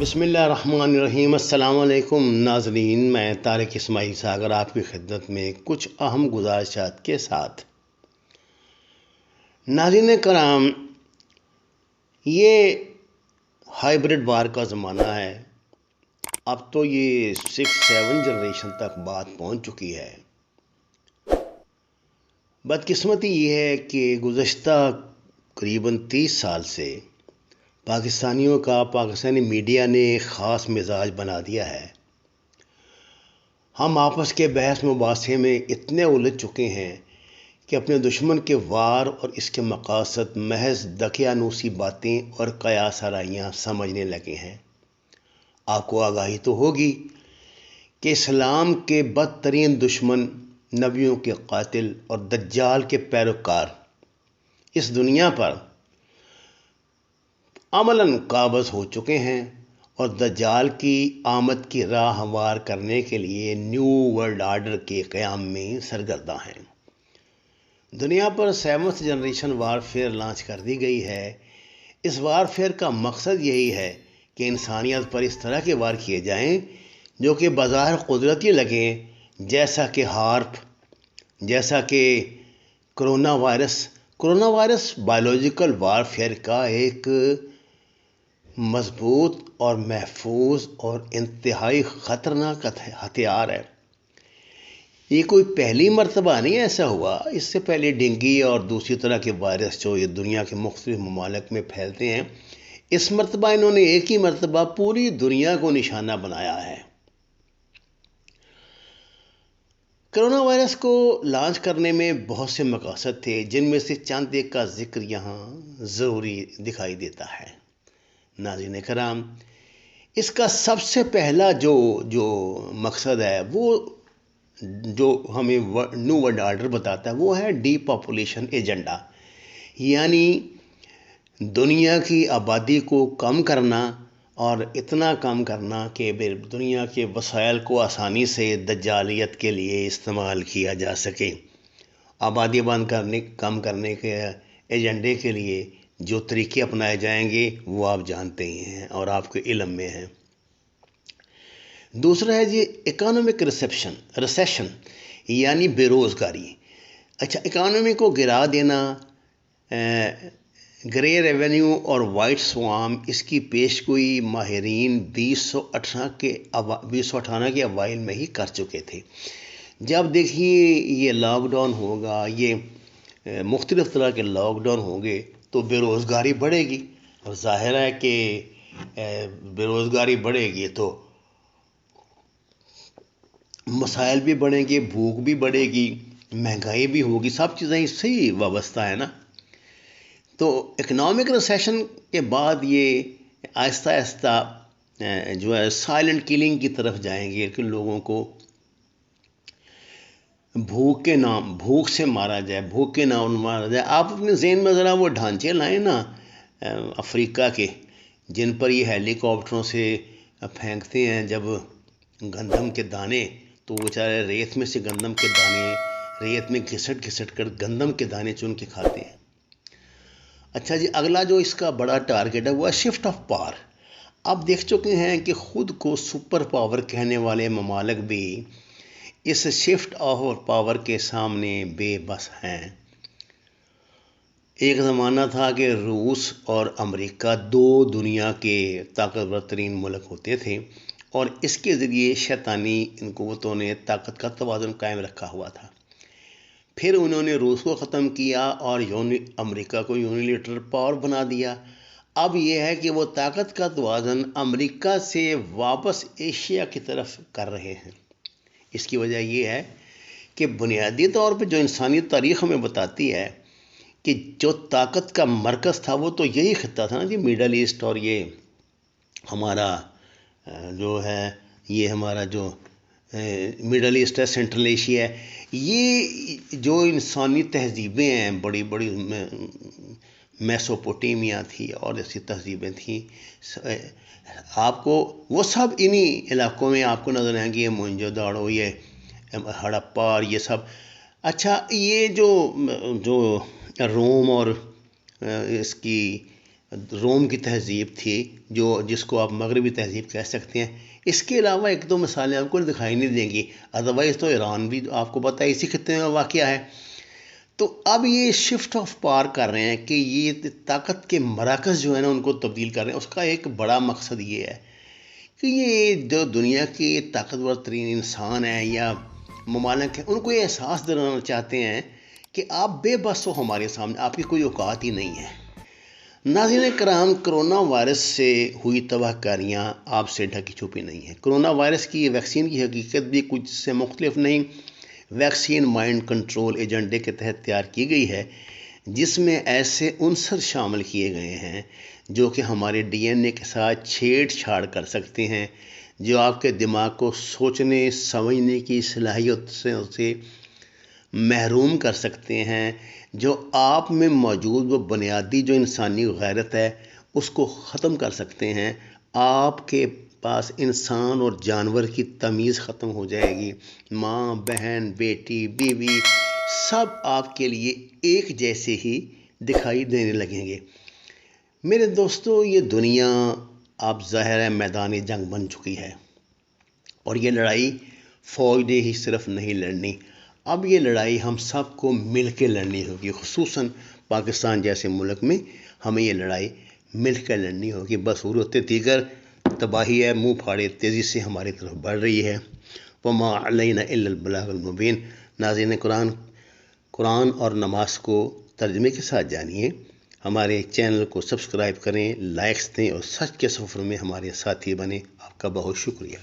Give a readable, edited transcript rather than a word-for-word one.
بسم اللہ الرحمن الرحیم۔ السلام علیکم ناظرین، میں طارق اسماعیل ساگر آپ کی خدمت میں کچھ اہم گزارشات کے ساتھ۔ ناظرین کرام، یہ ہائیبرڈ وار کا زمانہ ہے۔ اب تو یہ 6-7 جنریشن تک بات پہنچ چکی ہے۔ بدقسمتی یہ ہے کہ گزشتہ قریباً 30 سال سے پاکستانیوں کا پاکستانی میڈیا نے ایک خاص مزاج بنا دیا ہے۔ ہم آپس کے بحث مباحثے میں اتنے الجھ چکے ہیں کہ اپنے دشمن کے وار اور اس کے مقاصد محض دقیانوسی باتیں اور قیاس آرائیاں سمجھنے لگے ہیں۔ آپ کو آگاہی تو ہوگی کہ اسلام کے بدترین دشمن، نبیوں کے قاتل اور دجال کے پیروکار اس دنیا پر عملاً قابض ہو چکے ہیں اور دجال کی آمد کی راہ ہموار کرنے کے لیے نیو ورلڈ آرڈر کے قیام میں سرگرداں ہیں۔ دنیا پر 7th جنریشن وارفیئر لانچ کر دی گئی ہے۔ اس وارفیئر کا مقصد یہی ہے کہ انسانیت پر اس طرح کے وار کیے جائیں جو کہ بظاہر قدرتی لگیں، جیسا کہ ہارپ، جیسا کہ کرونا وائرس بایولوجیکل وارفیئر کا ایک مضبوط اور محفوظ اور انتہائی خطرناک ہتھیار ہے۔ یہ کوئی پہلی مرتبہ نہیں ایسا ہوا۔ اس سے پہلے ڈینگی اور دوسری طرح کے وائرس جو یہ دنیا کے مختلف ممالک میں پھیلتے ہیں، اس مرتبہ انہوں نے ایک ہی مرتبہ پوری دنیا کو نشانہ بنایا ہے۔ کرونا وائرس کو لانچ کرنے میں بہت سے مقاصد تھے، جن میں سے چند ایک کا ذکر یہاں ضروری دکھائی دیتا ہے۔ ناظرین کرام، اس کا سب سے پہلا جو مقصد ہے، وہ جو ہمیں نیو ورلڈ آرڈر بتاتا ہے، وہ ہے ڈی پاپولیشن ایجنڈا، یعنی دنیا کی آبادی کو کم کرنا اور اتنا کم کرنا کہ دنیا کے وسائل کو آسانی سے دجالیت کے لیے استعمال کیا جا سکے۔ آبادی کم کرنے کے ایجنڈے کے لیے جو طریقے اپنائے جائیں گے وہ آپ جانتے ہی ہیں اور آپ کے علم میں ہیں۔ دوسرا ہے جی اکانومک ریسیشن، یعنی بے روزگاری۔ اچھا، اکانومی کو گرا دینا، گرے ریونیو اور وائٹ سوام، اس کی پیشگوئی ماہرین 2018 کے اوائل میں ہی کر چکے تھے۔ جب دیکھیے یہ لاک ڈاؤن ہوگا، یہ مختلف طرح کے لاک ڈاؤن ہوں گے تو بے روزگاری بڑھے گی، اور ظاہر ہے کہ بے روزگاری بڑھے گی تو مسائل بھی بڑھیں گے، بھوک بھی بڑھے گی، مہنگائی بھی ہوگی، سب چیزیں اس سے ہی وابستہ ہے نا۔ تو اکنامک ریسیشن کے بعد یہ آہستہ آہستہ جو ہے سائلنٹ کلنگ کی طرف جائیں گے کہ لوگوں کو بھوک سے مارا جائے، بھوک کے نام مارا جائے۔ آپ اپنے ذہن میں ذرا وہ ڈھانچے لائیں نا افریقہ کے، جن پر یہ ہیلی کاپٹروں سے پھینکتے ہیں جب گندم کے دانے، تو وہ بیچارے ریت میں سے گندم کے دانے، ریت میں گھسٹ کر گندم کے دانے چن کے کھاتے ہیں۔ اچھا جی، اگلا جو اس کا بڑا ٹارگٹ ہے وہ ہے شفٹ آف پاور۔ اب دیکھ چکے ہیں کہ خود کو سپر پاور کہنے والے ممالک بھی اس شفٹ آف پاور کے سامنے بے بس ہیں۔ ایک زمانہ تھا کہ روس اور امریکہ دو دنیا کے طاقتور ترین ملک ہوتے تھے، اور اس کے ذریعے شیطانی ان قوتوں نے طاقت کا توازن قائم رکھا ہوا تھا۔ پھر انہوں نے روس کو ختم کیا اور امریکہ کو یونیلیٹرل پاور بنا دیا۔ اب یہ ہے کہ وہ طاقت کا توازن امریکہ سے واپس ایشیا کی طرف کر رہے ہیں۔ اس کی وجہ یہ ہے کہ بنیادی طور پہ جو انسانی تاریخ ہمیں بتاتی ہے کہ جو طاقت کا مرکز تھا وہ تو یہی خطہ تھا نا جی، میڈل ایسٹ، اور یہ ہمارا جو ہے، یہ ہمارا جو میڈل ایسٹ ہے، سینٹرل ایشیا ہے۔ یہ جو انسانی تہذیبیں ہیں، بڑی بڑی میسوپوٹیمیا تھی اور ایسی تہذیبیں تھیں، آپ کو وہ سب انہی علاقوں میں آپ کو نظر آئیں گے، یہ موہنجو داڑو، یہ ہڑپا اور یہ سب۔ اچھا، یہ جو روم اور اس کی روم کی تہذیب تھی جس کو آپ مغربی تہذیب کہہ سکتے ہیں. اس کے علاوہ ایک دو مثالیں آپ کو دکھائی نہیں دیں گی، ادروائز تو ایران بھی آپ کو پتہ ہے اسی خطے میں واقع ہے. تو اب یہ شفٹ آف پاور کر رہے ہیں کہ یہ طاقت کے مراکز جو ہے نا ان کو تبدیل کر رہے ہیں. اس کا ایک بڑا مقصد یہ ہے کہ یہ جو دنیا کے طاقتور ترین انسان ہیں یا ممالک ہیں، ان کو یہ احساس دلانا چاہتے ہیں کہ آپ بے بس ہو ہمارے سامنے، آپ کی کوئی اوقات ہی نہیں ہے. ناظرین کرام، کرونا وائرس سے ہوئی تباہ کاریاں آپ سے ڈھکی چھپی نہیں ہیں. کرونا وائرس کی ویکسین کی حقیقت بھی کچھ سے مختلف نہیں. ویکسین مائنڈ کنٹرول ایجنڈے کے تحت تیار کی گئی ہے، جس میں ایسے عنصر شامل کیے گئے ہیں جو کہ ہمارے ڈی این اے کے ساتھ چھیڑ چھاڑ کر سکتے ہیں، جو آپ کے دماغ کو سوچنے سمجھنے کی صلاحیت سے محروم کر سکتے ہیں، جو آپ میں موجود وہ بنیادی جو انسانی غیرت ہے اس کو ختم کر سکتے ہیں. آپ کے پاس انسان اور جانور کی تمیز ختم ہو جائے گی. ماں، بہن، بیٹی، بیوی سب آپ کے لیے ایک جیسے ہی دکھائی دینے لگیں گے. میرے دوستو، یہ دنیا اب ظاہر ہے میدان جنگ بن چکی ہے، اور یہ لڑائی فوج نے ہی صرف نہیں لڑنی. اب یہ لڑائی ہم سب کو مل کے لڑنی ہوگی. خصوصاً پاکستان جیسے ملک میں ہمیں یہ لڑائی مل کر لڑنی ہوگی. بصورت دیگر تباہی ہے منہ پھاڑے تیزی سے ہماری طرف بڑھ رہی ہے. وما علینا الا البلاغ المبین. ناظرین قرآن اور نماز کو ترجمے کے ساتھ جانیے. ہمارے چینل کو سبسکرائب کریں، لائکس دیں اور سچ کے سفر میں ہمارے ساتھی بنیں. آپ کا بہت شکریہ.